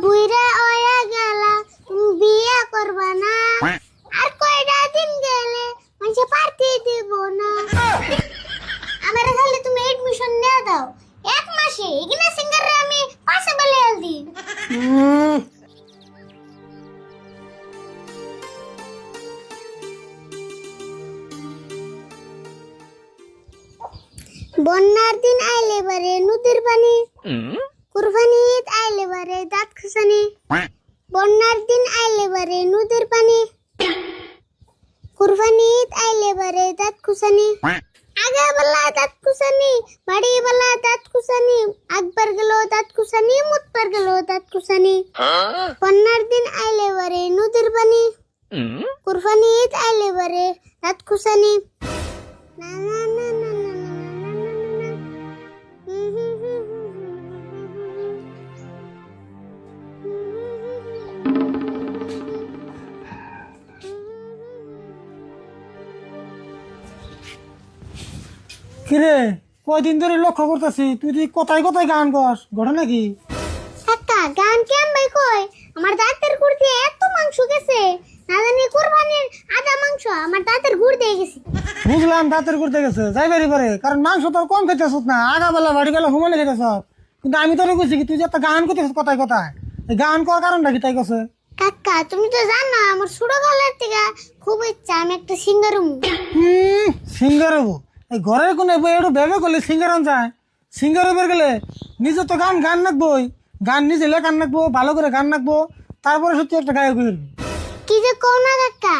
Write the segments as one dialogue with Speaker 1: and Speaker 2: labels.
Speaker 1: বুইরা ওয়া গেলা তুমি বিয়ে করবা না আর কয়টা দিন গেলে মানুষ পার্টি দিব না আমারে খালি তুমি এডমিশন নিয়ে দাও এক মাসে এখানে সিঙ্গারে আমি পাশে বলে দি বন্যার দিন আইলে বারে নদীর পানি কুরবানি ঈদ আইলে বারে দাঁত খুসানি বন্যার দিন আইলে বারে নদীর পানি কুরবানি ঈদ আইলে বারে দাঁত খুসানি আগে বলা দাঁত খুসানি বাড়ি বলা দাঁত খুসানি আকবার গেল দাঁত খুসানি মুতবার গেল দাঁত খুসানি বন্যার দিন আইলে বারে নদীর পানি কুরবানি ঈদ আইলে বারে দাঁত খুসানি না না না না
Speaker 2: কিরে কয়দিন ধরে লক্ষ্য করতেছি তুই কোথায় কোথায় গান গাস ঘটনা কি?
Speaker 1: কাকা গান কেমন কই আমার দাঁতের গুড় দিয়ে এত মাংস গেছে না জানি কুরবানির আধা মাংস আমার দাঁতের গুড় দিয়ে গেছে।
Speaker 2: বুঝলাম দাঁতের করতে গেছে যাই বাড়ি পারে কারণ মাংস তোর কম খেতেছ না আগা বেলা বাড়ি গেলে হুমানে খেতেছ কিন্তু আমি তোর কইছি কি তুই যে একটা গান করতেছ কোথায় কোথায় এই গান করার কারণটা কি তাই কছে?
Speaker 1: কাকা তুমি তো জানো আমার ছোটবেলার থেকে খুব ইচ্ছা আমি একটা সিঙ্গার হবো।
Speaker 2: সিঙ্গার হবো এই ঘরের কোনে একটু ভেবে করলে সিঙ্গার যায় সিঙ্গার হবার গেলে নিজে তো গান গান নাকবোই গান নিজে লেখান নাকবো ভালো করে গান নাকবো তারপরে সত্যি একটা গায়ক হয়ে উঠবি।
Speaker 1: কি যে কও না কাকা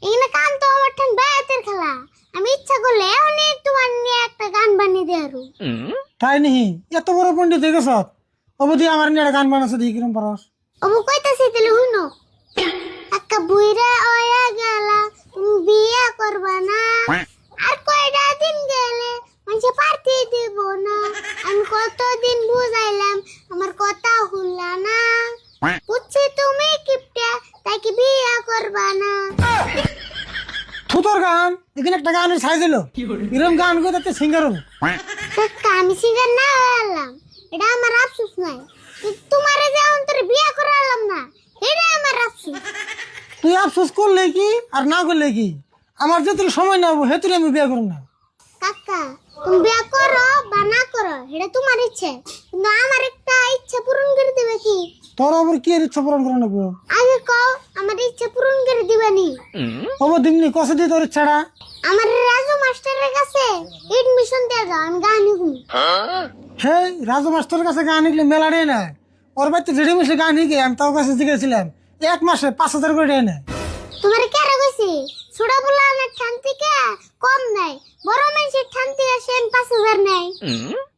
Speaker 1: এখানে গান তো আমার ঠান বায়াতের খেলা আমি ইচ্ছা করলে অনেক তোমার নিয়ে একটা গান বানিয়ে দিয়ে আরো।
Speaker 2: তাই নিহি এত বড় পণ্ডিত হয়ে গেছ অবধি আমার নিয়ে একটা গান বানাচ্ছে দেখি কিরম পারস।
Speaker 1: অবু কইতাছি তাহলে হুনো কাকা বুইরা ওয়া গেলা তুমি বিয়ে করবা না আর কয়টা দিন গেলে মানুষ পার্টি দিব না আমি কতদিন বুঝাইলাম আমার কথা শুনলা না বুঝছি তুমি কিপটা তাই কি বিয়ে করবা না।
Speaker 2: থুতর গান এখানে একটা গানের সাইজ হলো এরকম গান করে তাতে সিঙ্গার হবো।
Speaker 1: কাকা আমি সিঙ্গার না হলাম এটা আমার আফসোস নাই কিন্তু তোমারে যে অন্তর বিয়ে করালাম না এটা আমার আফসোস।
Speaker 2: তুই আফসোস করলে কি আর না করলে কি আমার যেতুল সময় না হবো হেতুলে আমি বিয়ে করব না।
Speaker 1: কাকা তুমি বিয়ে করো বা না করো এটা তোমার ইচ্ছে কিন্তু আমার একটা ইচ্ছা পূরণ করে দিবে কি?
Speaker 2: তোর আবার কি এর ইচ্ছা পূরণ করে নেবো?
Speaker 1: আগে কও আমার ইচ্ছা পূরণ করে দিবানি।
Speaker 2: বাবা দিমনি কষে দিয়ে তোর ইচ্ছাটা
Speaker 1: আমার রাজু মাস্টারের কাছে এডমিশন দিয়ে দাও আমি গান শিখবো।
Speaker 2: হে রাজু মাস্টারের কাছে গান শিখলে মেলা নেই না ওর বাড়িতে রেডি মিশে গান শিখে আমি তোর কাছে জিজ্ঞেছিলাম এক মাসে 5,000 করে দেয় না।
Speaker 1: তোমার কেন কইছি ছোট পোলার ঠান থেকে কম নাই বড় মানুষের ঠান থেকে সেন 5,000 নাই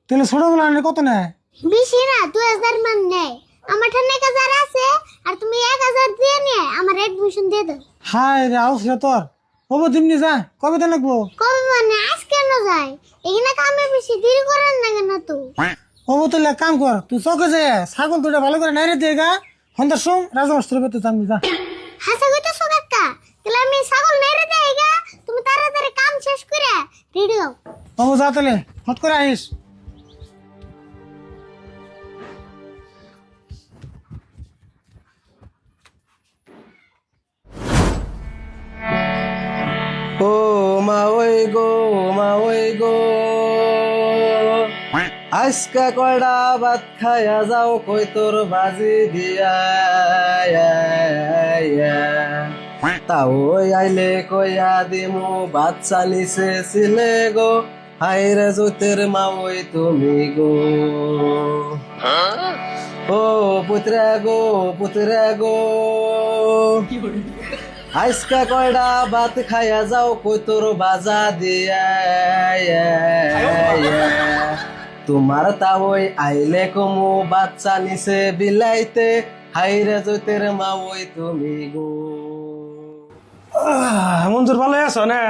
Speaker 2: তাহলে ছোট বলা কত নেয়?
Speaker 1: বেশি না 2,000 মান নেয় আমার ঠান 1,000 আছে আর তুমি 1,000 দিয়ে নিয়ে আমার এডমিশন দিয়ে দাও।
Speaker 2: হায় রে আউস রে তোর বাবা দিমনি যা কবে দেন লাগবো?
Speaker 1: কবে মানে আজ কেন যায় এখানে কামে বেশি দেরি করেন না কেন তো?
Speaker 2: বাবা তাহলে এক কাম কর তুই চকে যে ছাগল দুটা ভালো করে নাইরে দিয়ে গা সন্ধ্যার সময় রাজা মাস্টারের বাড়িতে যাবি যা।
Speaker 1: হাসা কইতাছো কাকা তাহলে আমি ছাগল মেরে দেই গা তুমি তাড়াতাড়ি কাম শেষ করে রেডি হও।
Speaker 2: বাবু যা তাহলে হট করে আইস।
Speaker 3: ও মা ওই গো মা ওই গো আজকা কয়টা ভাত খায়া যাও কই তোর বাজি দিয়া তা ওই আইলে কইয়া দিমু বাচ্চা নিছে ছিলে গো হাইরে জোতের মা ওই তুমি গো ও পুত্রা গো আজকা কয়টা ভাত খাইয়া যাও কই তোর বাজা দিয়া তোমার তা ওই আইলে কমু বাচ্চা নিছে বিলাইতে হাইরে জোতের মা ওই তুমি গো।
Speaker 2: মঞ্জুর ভালো আছো না?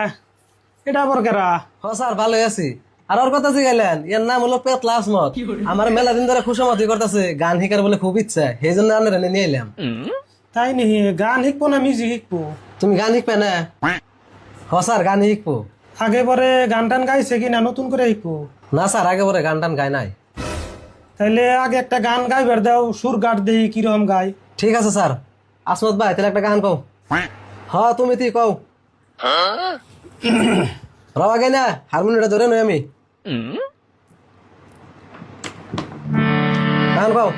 Speaker 2: এটা আবার কেরা?
Speaker 3: হ স্যার ভালো আছি। আর ওর কথা জিগাইলেন এর নাম হলো পেতলা আসমত আমার মেলা দিন ধরে খুশামতি করতেছে গান শিকার বলে খুব ইচ্ছা সেই জন্য আমরা নিয়ে এলাম।
Speaker 2: তাই নি গান শিখবো না মিউজিক শিখবো?
Speaker 3: তুমি গান শিখবে না? হ স্যার গান শিখবো।
Speaker 2: আগে পরে গান টান গাইছে কি না নতুন করে শিখবো?
Speaker 3: না স্যার আগে পরে গান টান গায় নাই।
Speaker 2: তাইলে আগে একটা গান গাইবার দাও, সুর গাট দেই কিরকম গাই।
Speaker 3: ঠিক আছে স্যার। আসমত ভাই তাহলে একটা গান কও। হ্যাঁ তুমি তুই কও। রওয়া গাই না, হারমোনিয়ামটা ধরে নই আমি। গান কও।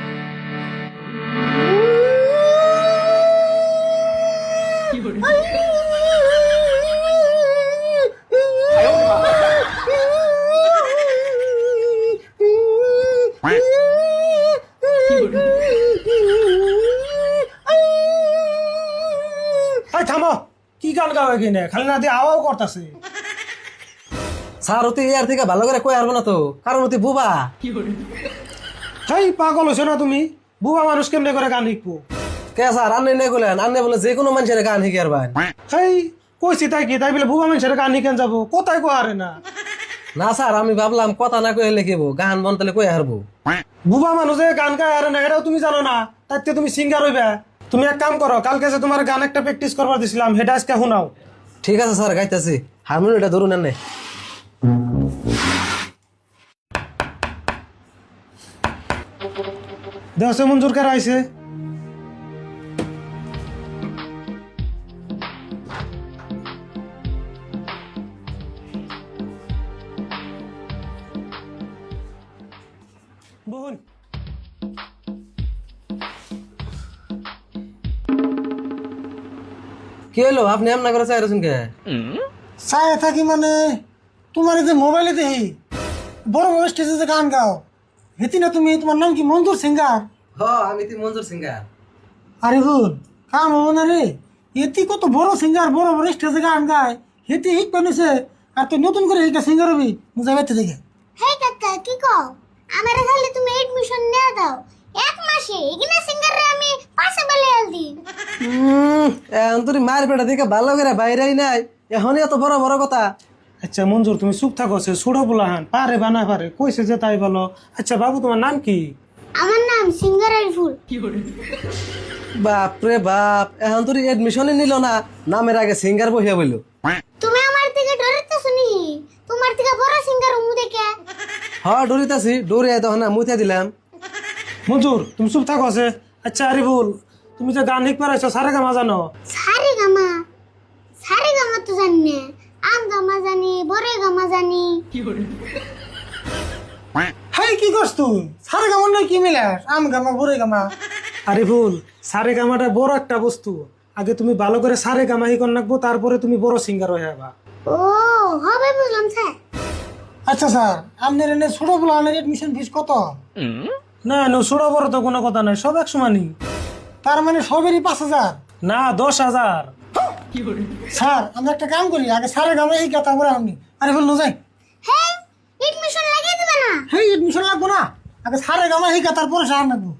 Speaker 2: এই থামো, কি গান গাও এখানে? খালি না দিয়ে আওয়াও করতেছে।
Speaker 3: স্যার অতি ইয়ার থেকে ভালো করে কই হারবো না তো, কারণ অতি বুবা।
Speaker 2: হেই পাগল হইছো না তুমি? বুবা মানুষ কেমনে করে গান শিখবো?
Speaker 3: কে স্যার আন্নে নে গেলেন? আন্নে বলে যে কোনো মানুষের গান শিখে হারবেন।
Speaker 2: হেই কইছি তাই কি, তাই বলে বুবা মানুষের গান শিখেন যাবো? কোথায় কো আরে না।
Speaker 3: না স্যার আমি ভাবলাম কথা না কয়ে লিখিব, গান মন তাহলে কই হারবো।
Speaker 2: বুবা মানুষে গান গায় আরে না, এটাও তুমি জানো না? তাইতে তুমি সিঙ্গার হইবে। তুমি এক কাম করো, কালকে যে তোমার গান একটা প্র্যাকটিস করবার দিছিলাম, হেটা আজকে শুনাও।
Speaker 3: ঠিক আছে স্যার গাইতেছি, হারমোনিয়ামটা ধরুন এনে।
Speaker 2: দেওয়া মঞ্জুর কার আইছে? বোন
Speaker 3: কি হলো আপনি এমন করে চাইছেন কে?
Speaker 2: চায় থাকি মানে তোমার এই যে মোবাইলে দেখি বড় বড় স্টেজে যে গান গাও, হেতি না তুমি? তোমার নাম কি মঞ্জুর সিঙ্গার?
Speaker 3: হ আমি তুই মঞ্জুর সিঙ্গার।
Speaker 2: আরে ভুল কাম হবো না রে। হেতি কত বড় সিঙ্গার, বড় বড় স্টেজে গান গায়, হেতি হিট বানিয়েছে। আর তুই নতুন করে এইটা সিঙ্গার হবি? মুজা বাইতে দেখে।
Speaker 1: হে কাকা কি কও? আমারে খালি তুমি এডমিশন নিয়ে দাও, এক মাসে এখানে সিঙ্গারে আমি পাশে বেলে আলদি।
Speaker 3: এখন তুই মার পেটা দিকে ভালো করে বাইরেই নাই, এখনই এত বড় বড় কথা।
Speaker 2: আচ্ছা মঞ্জুর তুমি চুপ থাকো, সে ছোড়ো বলাহান পারে বা না পারে কইছে যে তাই বলো। আচ্ছা বাবু তোমার নাম কি?
Speaker 1: আমার নাম সিঙ্গারের ফুল।
Speaker 3: বাপ রে বাপ, এখন তুই এডমিশনই নিল না, নামের আগে সিঙ্গার বহিয়া বললো।
Speaker 1: তুমি আমার থেকে ডরিতেছ নি? তোমার থেকে বড় সিঙ্গার হমু দেখে।
Speaker 3: হ ডরিতাছি, ডরিয়া তখন মুথে দিলাম।
Speaker 2: মঞ্জুর তুমি চুপ থাকো সে। আচ্ছা আরিফুল তুমি যে গান শিখ পারাইছো, সারে গামা জানো?
Speaker 1: সারে গামা? সারে গামা তো জানি না, আম গামা জানি, বরে গামা জানি।
Speaker 2: হাই কি করছ তুই? সারে গামার নয় কি মিলে আম গামা বরে গামা? আরিফুল সারে গামাটা বড় একটা বস্তু, আগে তুমি ভালো করে সারে গামা হি করে রাখবো, তারপরে তুমি বড় সিঙ্গার হয়ে যাবা।
Speaker 1: ও হবে বুঝলাম স্যার।
Speaker 2: আচ্ছা স্যার আপনার এনে ছোট বলো আপনার এডমিশন ফিস কত? না না ছোট বড় তো কোনো কথা নাই, সব এক সমানই। তার মানে সবেরই 5,000? না 10,000। স্যার আমরা একটা কাম করি, আগে সারে গামা এই কথা বলে আপনি। আরিফুল নো যাই।
Speaker 1: হ্যাঁ এডমিশন লাগিয়ে দিবে না?
Speaker 2: হেই এডমিশন লাগবো না, আগে সারে গামা এই কথা, তারপরে সার লাগবো।